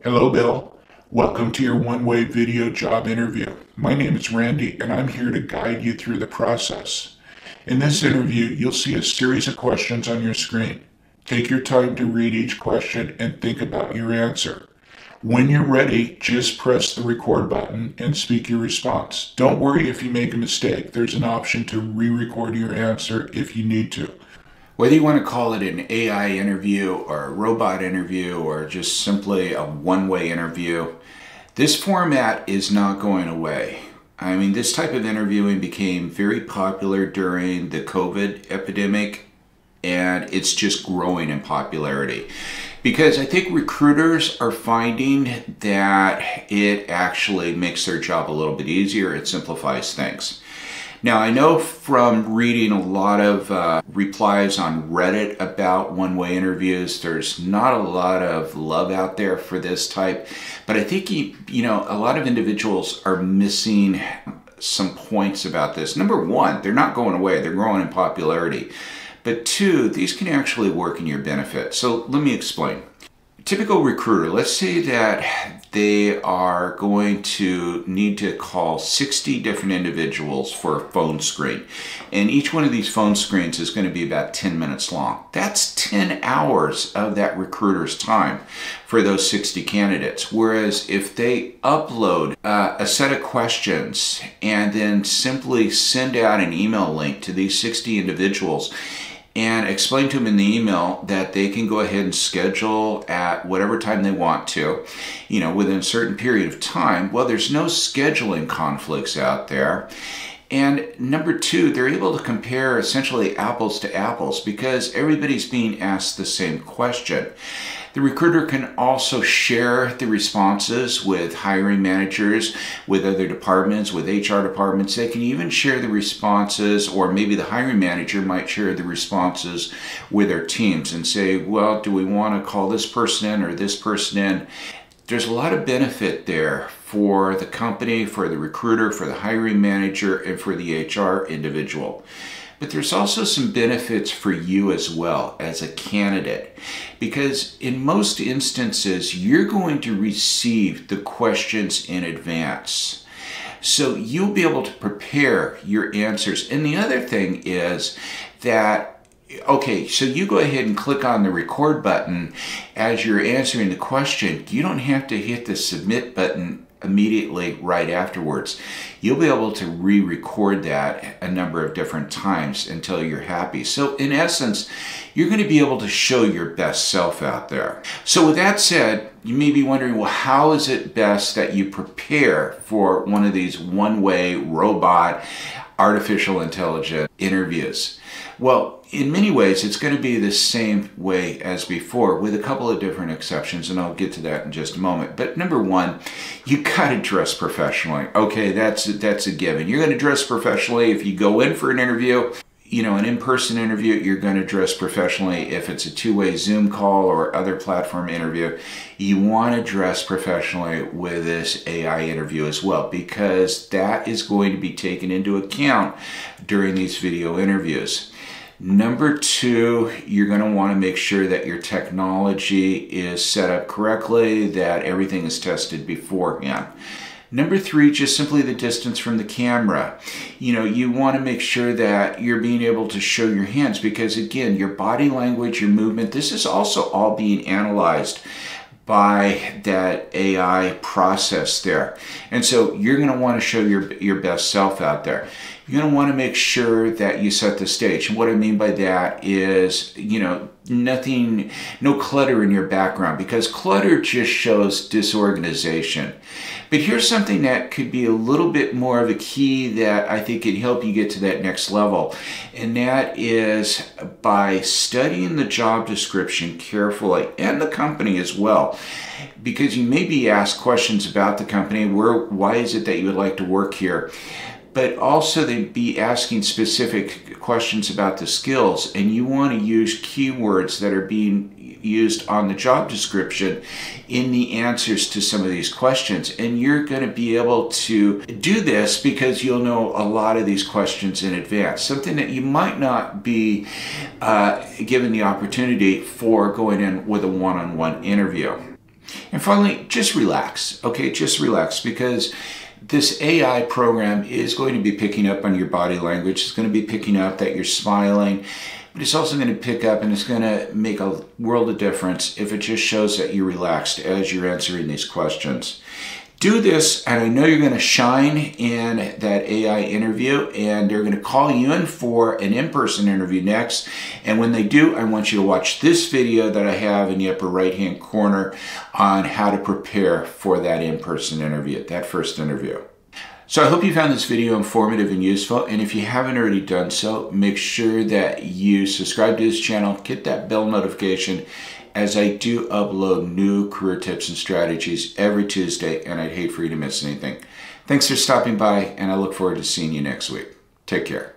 Hello, Bill. Welcome to your one-way video job interview. My name is Randy, and I'm here to guide you through the process. In this interview, you'll see a series of questions on your screen. Take your time to read each question and think about your answer. When you're ready, just press the record button and speak your response. Don't worry if you make a mistake. There's an option to re-record your answer if you need to. Whether you want to call it an AI interview or a robot interview or just simply a one-way interview, this format is not going away. I mean, this type of interviewing became very popular during the COVID epidemic, and it's just growing in popularity. Because I think recruiters are finding that it actually makes their job a little bit easier. It simplifies things. Now, I know from reading a lot of replies on Reddit about one-way interviews, there's not a lot of love out there for this type, but I think, a lot of individuals are missing some points about this. Number one, they're not going away, they're growing in popularity. But two, these can actually work in your benefit. So let me explain. Typical recruiter, let's say that they are going to need to call 60 different individuals for a phone screen. And each one of these phone screens is going to be about 10 minutes long. That's 10 hours of that recruiter's time for those 60 candidates. Whereas if they upload a set of questions and then simply send out an email link to these 60 individuals and explain to them in the email that they can go ahead and schedule at whatever time they want to, within a certain period of time, well, there's no scheduling conflicts out there. And number two, they're able to compare essentially apples to apples because everybody's being asked the same question. The recruiter can also share the responses with hiring managers, with other departments, with HR departments. They can even share the responses, or maybe the hiring manager might share the responses with their teams and say, well, do we want to call this person in or this person in? There's a lot of benefit there for the company, for the recruiter, for the hiring manager, and for the HR individual. But there's also some benefits for you as well as a candidate, because in most instances, you're going to receive the questions in advance. So you'll be able to prepare your answers. And the other thing is that, okay, so you go ahead and click on the record button as you're answering the question. You don't have to hit the submit button immediately right afterwards. You'll be able to re-record that a number of different times until you're happy. So in essence, you're going to be able to show your best self out there. So with that said, you may be wondering, well, how is it best that you prepare for one of these one-way robot artificial intelligence interviews? Well, in many ways, it's going to be the same way as before, with a couple of different exceptions, and I'll get to that in just a moment. But number one, you got to dress professionally. Okay, that's a given. You're going to dress professionally if you go in for an interview. An in-person interview, you're going to dress professionally. If it's a two-way Zoom call or other platform interview, you want to dress professionally with this AI interview as well, because that is going to be taken into account during these video interviews. Number two, you're going to want to make sure that your technology is set up correctly, that everything is tested beforehand. Number three, just simply the distance from the camera. You want to make sure that you're being able to show your hands because, again, your body language, your movement, this is also all being analyzed by that AI process there. And so you're going to want to show your best self out there. You're going to want to make sure that you set the stage. And what I mean by that is, no clutter in your background, because clutter just shows disorganization. But here's something that could be a little bit more of a key that I think can help you get to that next level. And that is by studying the job description carefully and the company as well. Because you may be asked questions about the company, why is it that you would like to work here? But also they'd be asking specific questions about the skills, and you want to use keywords that are being used on the job description in the answers to some of these questions. And you're going to be able to do this because you'll know a lot of these questions in advance, something that you might not be given the opportunity for going in with a one-on-one interview. And finally, just relax, okay? Just relax, because this AI program is going to be picking up on your body language. It's going to be picking up that you're smiling, but it's also going to pick up, and it's going to make a world of difference if it just shows that you're relaxed as you're answering these questions. Do this, and I know you're going to shine in that AI interview, and they're going to call you in for an in-person interview next. And when they do, I want you to watch this video that I have in the upper right-hand corner on how to prepare for that in-person interview, that first interview. So I hope you found this video informative and useful, and if you haven't already done so, make sure that you subscribe to this channel, hit that bell notification, as I do upload new career tips and strategies every Tuesday, and I'd hate for you to miss anything. Thanks for stopping by, and I look forward to seeing you next week. Take care.